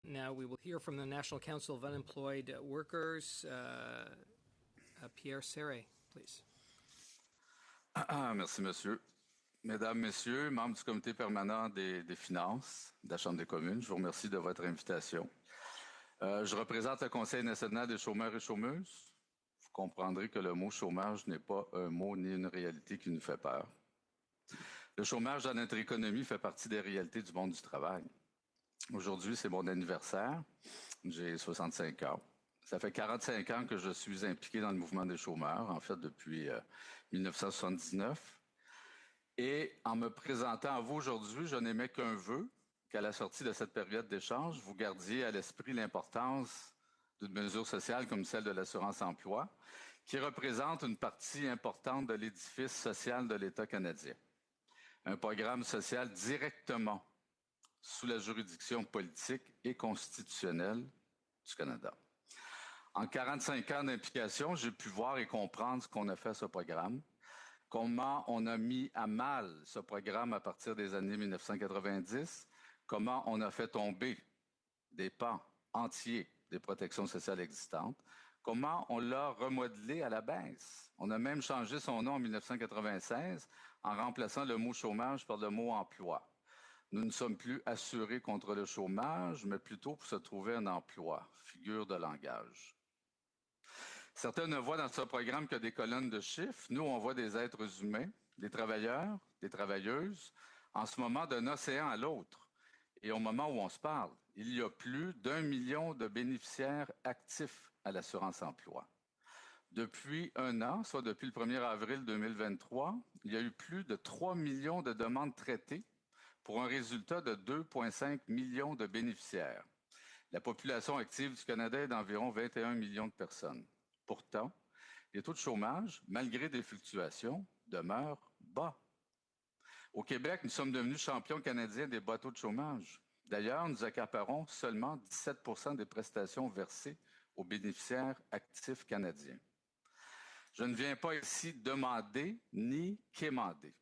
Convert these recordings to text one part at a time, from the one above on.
Now we will hear from the National Council of Unemployed Workers. Pierre Serret, please. Merci, monsieur. Mesdames, Messieurs, membres du comité permanent des finances de la Chambre des communes, je vous remercie de votre invitation. Je représente le Conseil national des chômeurs et chômeuses. Vous comprendrez que le mot chômage n'est pas un mot ni une réalité qui nous fait peur. Le chômage dans notre économie fait partie des réalités du monde du travail. Aujourd'hui, c'est mon anniversaire. J'ai 65 ans. Ça fait 45 ans que je suis impliqué dans le mouvement des chômeurs, en fait depuis 1979. Et en me présentant à vous aujourd'hui, je n'émets qu'un vœu, qu'à la sortie de cette période d'échange, vous gardiez à l'esprit l'importance d'une mesure sociale comme celle de l'assurance-emploi, qui représente une partie importante de l'édifice social de l'État canadien. Un programme social directement sous la juridiction politique et constitutionnelle du Canada. En 45 ans d'implication, j'ai pu voir et comprendre ce qu'on a fait à ce programme, comment on a mis à mal ce programme à partir des années 1990, comment on a fait tomber des pans entiers des protections sociales existantes, comment on l'a remodelé à la baisse. On a même changé son nom en 1996 en remplaçant le mot chômage par le mot emploi. Nous ne sommes plus assurés contre le chômage, mais plutôt pour se trouver un emploi, figure de langage. Certains ne voient dans ce programme que des colonnes de chiffres. Nous, on voit des êtres humains, des travailleurs, des travailleuses, en ce moment d'un océan à l'autre. Et au moment où on se parle, il y a plus d'1 million de bénéficiaires actifs à l'assurance-emploi. Depuis un an, soit depuis le 1er avril 2023, il y a eu plus de 3 millions de demandes traitées pour un résultat de 2,5 millions de bénéficiaires. La population active du Canada est d'environ 21 millions de personnes. Pourtant, les taux de chômage, malgré des fluctuations, demeurent bas. Au Québec, nous sommes devenus champions canadiens des bas taux de chômage. D'ailleurs, nous accaparons seulement 17 % des prestations versées aux bénéficiaires actifs canadiens. Je ne viens pas ici demander ni quémander.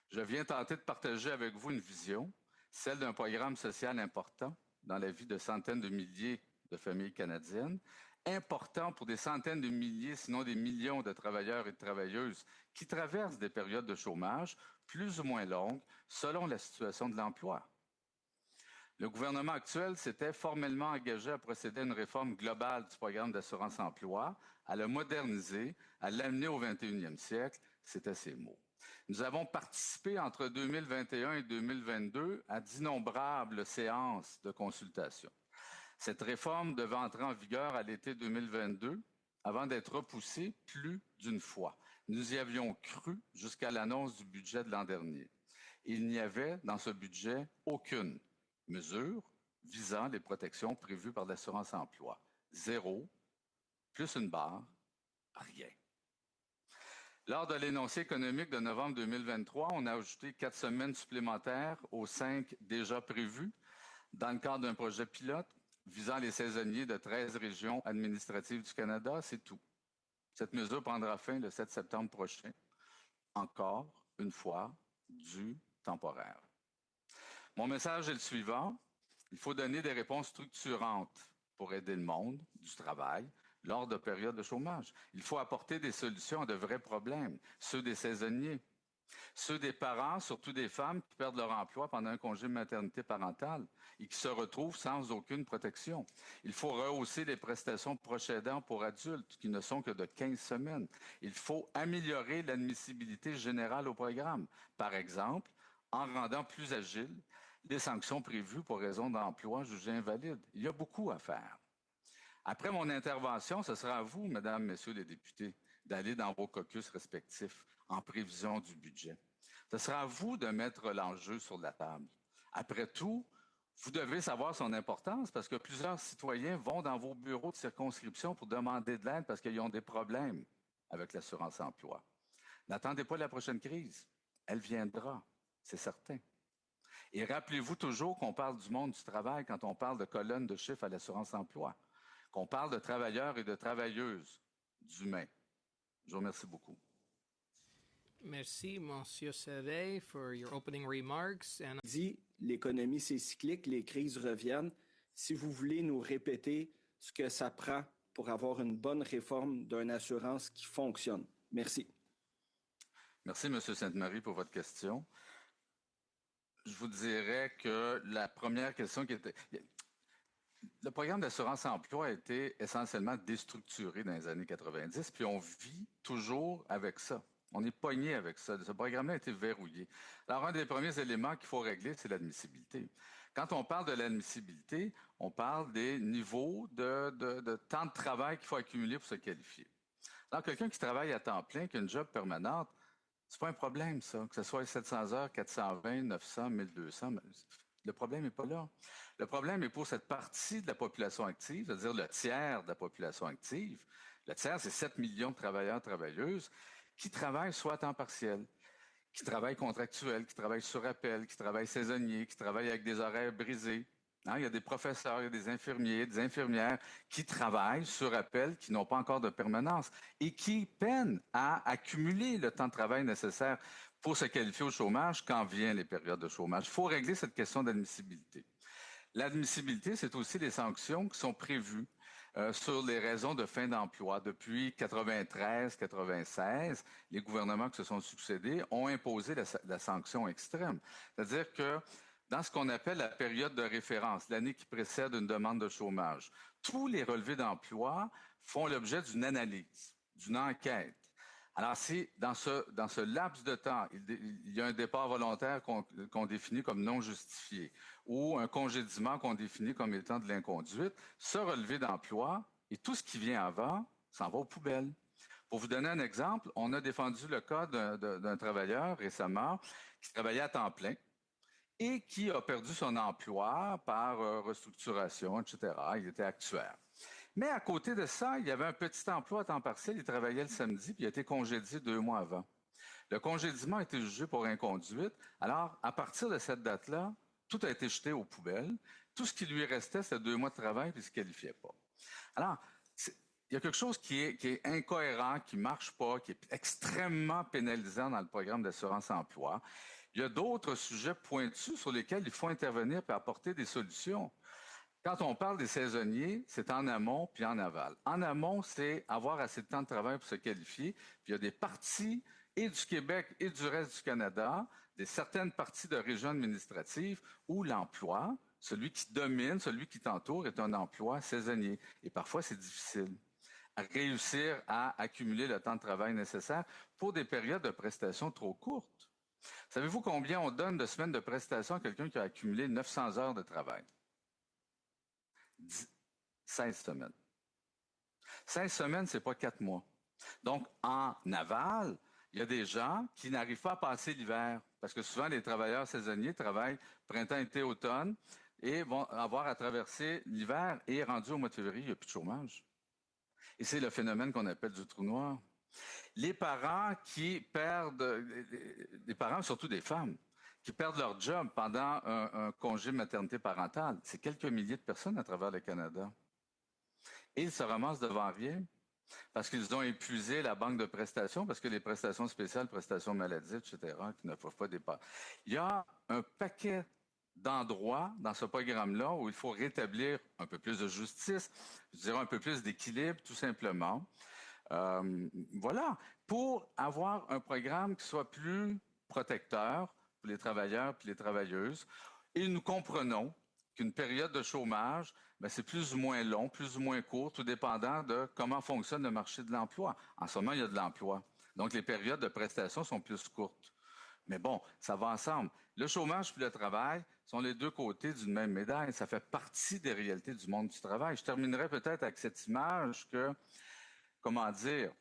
Je viens tenter de partager avec vous une vision, celle d'un programme social important dans la vie de centaines de milliers de familles canadiennes, important pour des centaines de milliers, sinon des millions de travailleurs et de travailleuses qui traversent des périodes de chômage plus ou moins longues selon la situation de l'emploi. Le gouvernement actuel s'était formellement engagé à procéder à une réforme globale du programme d'assurance-emploi, à le moderniser, à l'amener au 21e siècle. C'était ses mots. Nous avons participé entre 2021 et 2022 à d'innombrables séances de consultation. Cette réforme devait entrer en vigueur à l'été 2022 avant d'être repoussée plus d'une fois. Nous y avions cru jusqu'à l'annonce du budget de l'an dernier. Il n'y avait dans ce budget aucune mesure visant les protections prévues par l'assurance-emploi. Zéro, plus une barre, rien. Lors de l'énoncé économique de novembre 2023, on a ajouté 4 semaines supplémentaires aux 5 déjà prévues dans le cadre d'un projet pilote visant les saisonniers de 13 régions administratives du Canada. C'est tout. Cette mesure prendra fin le 7 septembre prochain. Encore une fois, du temporaire. Mon message est le suivant. Il faut donner des réponses structurantes pour aider le monde du travail lors de périodes de chômage. Il faut apporter des solutions à de vrais problèmes, ceux des saisonniers, ceux des parents, surtout des femmes qui perdent leur emploi pendant un congé maternité parentale et qui se retrouvent sans aucune protection. Il faut rehausser les prestations de proches aidants pour adultes qui ne sont que de 15 semaines. Il faut améliorer l'admissibilité générale au programme. Par exemple, en rendant plus agiles les sanctions prévues pour raison d'emploi jugées invalides. Il y a beaucoup à faire. Après mon intervention, ce sera à vous, mesdames, messieurs les députés, d'aller dans vos caucus respectifs en prévision du budget. Ce sera à vous de mettre l'enjeu sur la table. Après tout, vous devez savoir son importance parce que plusieurs citoyens vont dans vos bureaux de circonscription pour demander de l'aide parce qu'ils ont des problèmes avec l'assurance-emploi. N'attendez pas la prochaine crise. Elle viendra, c'est certain. Et rappelez-vous toujours qu'on parle du monde du travail quand on parle de colonnes de chiffres à l'assurance-emploi, qu'on parle de travailleurs et de travailleuses, d'humains. Je vous remercie beaucoup. Merci, Monsieur Serret, for your opening remarks. Dit, l'économie, c'est cyclique, les crises reviennent. si vous voulez nous répéter ce que ça prend pour avoir une bonne réforme d'une assurance qui fonctionne. Merci. Merci, M. Sainte-Marie, pour votre question. Je vous dirais que la première question qui était... Le programme d'assurance-emploi a été essentiellement déstructuré dans les années 90, puis on vit toujours avec ça. On est pogné avec ça. Ce programme-là a été verrouillé. Alors, un des premiers éléments qu'il faut régler, c'est l'admissibilité. Quand on parle de l'admissibilité, on parle des niveaux de temps de travail qu'il faut accumuler pour se qualifier. Alors, quelqu'un qui travaille à temps plein, qui a une job permanente, c'est pas un problème, ça. Que ce soit 700 heures, 420, 900, 1200, le problème n'est pas là. Le problème est pour cette partie de la population active, c'est-à-dire le tiers de la population active. Le tiers, c'est 7 millions de travailleurs, travailleuses qui travaillent soit à temps partiel, qui travaillent contractuels, qui travaillent sur appel, qui travaillent saisonniers, qui travaillent avec des horaires brisés. Hein, il y a des professeurs, il y a des infirmiers, des infirmières qui travaillent sur appel, qui n'ont pas encore de permanence et qui peinent à accumuler le temps de travail nécessaire pour se qualifier au chômage quand viennent les périodes de chômage. Il faut régler cette question d'admissibilité. L'admissibilité, c'est aussi les sanctions qui sont prévues sur les raisons de fin d'emploi. Depuis 93-96, les gouvernements qui se sont succédés ont imposé la sanction extrême. C'est-à-dire que dans ce qu'on appelle la période de référence, l'année qui précède une demande de chômage, tous les relevés d'emploi font l'objet d'une analyse, d'une enquête. Alors, si dans ce laps de temps, il y a un départ volontaire qu'on définit comme non justifié ou un congédiement qu'on définit comme étant de l'inconduite, ce relevé d'emploi et tout ce qui vient avant s'en va aux poubelles. Pour vous donner un exemple, on a défendu le cas d'un travailleur récemment qui travaillait à temps plein et qui a perdu son emploi par restructuration, etc. Il était actuaire. Mais à côté de ça, il y avait un petit emploi à temps partiel. Il travaillait le samedi, puis il a été congédié 2 mois avant. Le congédiement a été jugé pour inconduite. Alors, à partir de cette date-là, tout a été jeté aux poubelles. Tout ce qui lui restait, c'était 2 mois de travail, puis il ne se qualifiait pas. Alors, il y a quelque chose qui est incohérent, qui ne marche pas, qui est extrêmement pénalisant dans le programme d'assurance-emploi. Il y a d'autres sujets pointus sur lesquels il faut intervenir et apporter des solutions. Quand on parle des saisonniers, c'est en amont puis en aval. En amont, c'est avoir assez de temps de travail pour se qualifier. Puis il y a des parties et du Québec et du reste du Canada, certaines parties de régions administratives où l'emploi, celui qui domine, celui qui t'entoure, est un emploi saisonnier. Et parfois, c'est difficile à réussir à accumuler le temps de travail nécessaire pour des périodes de prestations trop courtes. Savez-vous combien on donne de semaines de prestations à quelqu'un qui a accumulé 900 heures de travail? 16 semaines. 16 semaines, c'est pas 4 mois. Donc, en aval, il y a des gens qui n'arrivent pas à passer l'hiver parce que souvent, les travailleurs saisonniers travaillent printemps, été, automne et vont avoir à traverser l'hiver et rendu au mois de février, il n'y a plus de chômage. Et c'est le phénomène qu'on appelle du trou noir. Les parents qui perdent, les parents, surtout des femmes, qui perdent leur job pendant un congé maternité parentale. C'est quelques milliers de personnes à travers le Canada. Et ils se ramassent devant rien parce qu'ils ont épuisé la banque de prestations, parce que les prestations spéciales, prestations maladie, etc., qui ne peuvent pas dépasser. Il y a un paquet d'endroits dans ce programme-là où il faut rétablir un peu plus de justice, je dirais un peu plus d'équilibre, tout simplement. Voilà, pour avoir un programme qui soit plus protecteur pour les travailleurs et les travailleuses. Et nous comprenons qu'une période de chômage, c'est plus ou moins long, plus ou moins court, tout dépendant de comment fonctionne le marché de l'emploi. En ce moment, il y a de l'emploi. Donc, les périodes de prestation sont plus courtes. Mais bon, ça va ensemble. Le chômage et le travail sont les deux côtés d'une même médaille. Ça fait partie des réalités du monde du travail. Je terminerai peut-être avec cette image que, comment dire,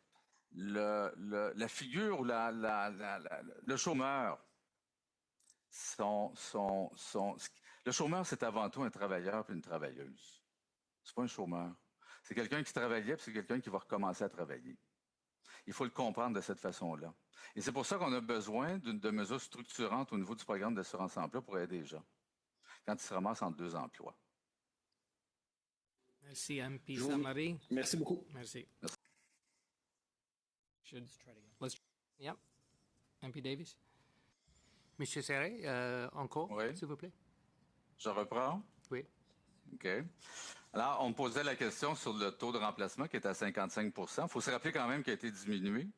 la figure ou le chômeur, le chômeur, c'est avant tout un travailleur et une travailleuse. C'est pas un chômeur. C'est quelqu'un qui travaillait puis c'est quelqu'un qui va recommencer à travailler. Il faut le comprendre de cette façon-là. Et c'est pour ça qu'on a besoin de mesures structurantes au niveau du programme d'assurance-emploi pour aider les gens quand ils se ramassent entre 2 emplois. Merci, MP Sainte-Marie. Merci beaucoup. Merci. Yeah. MP Davis. Monsieur Serré, encore, oui. s'il vous plaît. Je reprends. Oui. OK. Alors, on me posait la question sur le taux de remplacement qui est à 55 %. Il faut se rappeler quand même qu'il a été diminué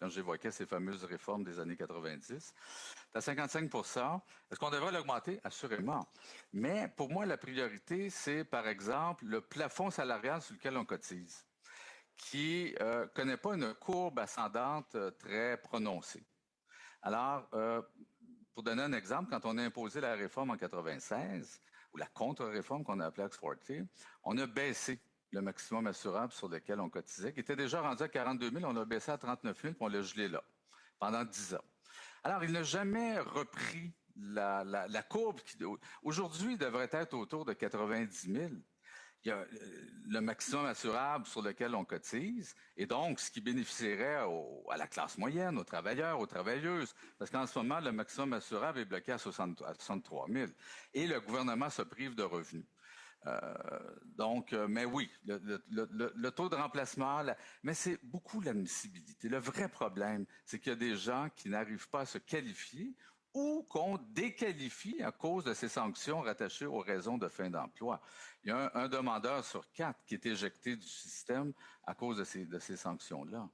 quand j'évoquais ces fameuses réformes des années 90. C'est à 55 %. Est-ce qu'on devrait l'augmenter? Assurément. Mais pour moi, la priorité, c'est, par exemple, le plafond salarial sur lequel on cotise, qui ne connaît pas une courbe ascendante très prononcée. Alors, pour donner un exemple, quand on a imposé la réforme en 96, ou la contre-réforme qu'on a appelée Axe-Forty, on a baissé le maximum assurable sur lequel on cotisait, qui était déjà rendu à 42 000, on l'a baissé à 39 000, puis on l'a gelé là, pendant 10 ans. Alors, il n'a jamais repris la courbe qui, aujourd'hui, devrait être autour de 90 000. Il y a le maximum assurable sur lequel on cotise, et donc ce qui bénéficierait à la classe moyenne, aux travailleurs, aux travailleuses, parce qu'en ce moment, le maximum assurable est bloqué à 63 000, et le gouvernement se prive de revenus. Mais oui, le taux de remplacement, mais c'est beaucoup l'admissibilité. Le vrai problème, c'est qu'il y a des gens qui n'arrivent pas à se qualifier ou qu'on déqualifie à cause de ces sanctions rattachées aux raisons de fin d'emploi. Il y a un demandeur sur 4 qui est éjecté du système à cause de ces sanctions-là.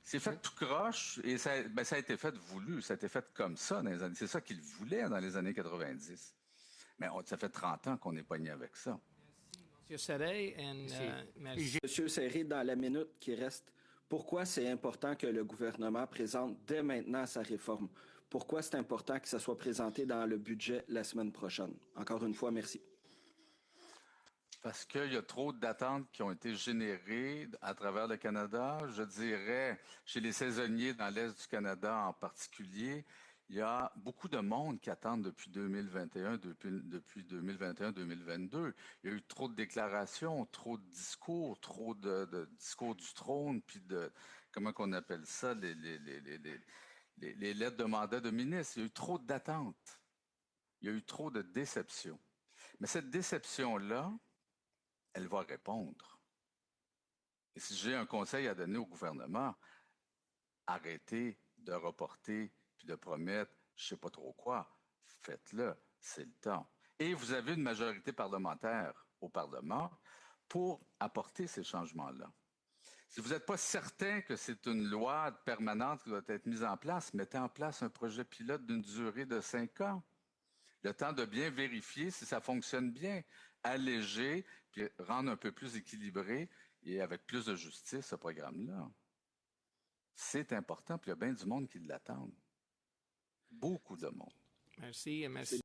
C'est fait tout croche et ça a été fait voulu, ça a été fait comme ça dans les années. C'est ça qu'ils voulaient dans les années 90. Mais ça fait 30 ans qu'on est pogné avec ça. Monsieur Serret, merci. Monsieur Serret, dans la minute qui reste, pourquoi c'est important que le gouvernement présente dès maintenant sa réforme? Pourquoi c'est important que ça soit présenté dans le budget la semaine prochaine? Encore une fois, merci. Parce qu'il y a trop d'attentes qui ont été générées à travers le Canada. Je dirais, chez les saisonniers dans l'Est du Canada en particulier, il y a beaucoup de monde qui attendent depuis 2021, depuis 2021-2022. Il y a eu trop de déclarations, trop de discours, trop de discours du trône, puis comment qu'on appelle ça, les lettres de mandat de ministre. Il y a eu trop d'attentes. Il y a eu trop de déceptions. Mais cette déception-là, elle va répondre. Et si j'ai un conseil à donner au gouvernement, arrêtez de reporter puis de promettre je ne sais pas trop quoi. Faites-le, c'est le temps. Et vous avez une majorité parlementaire au Parlement pour apporter ces changements-là. Si vous n'êtes pas certain que c'est une loi permanente qui doit être mise en place, mettez en place un projet pilote d'une durée de 5 ans. Le temps de bien vérifier si ça fonctionne bien, alléger, puis rendre un peu plus équilibré et avec plus de justice ce programme-là. C'est important, puis il y a bien du monde qui l'attend. Beaucoup de monde. Merci.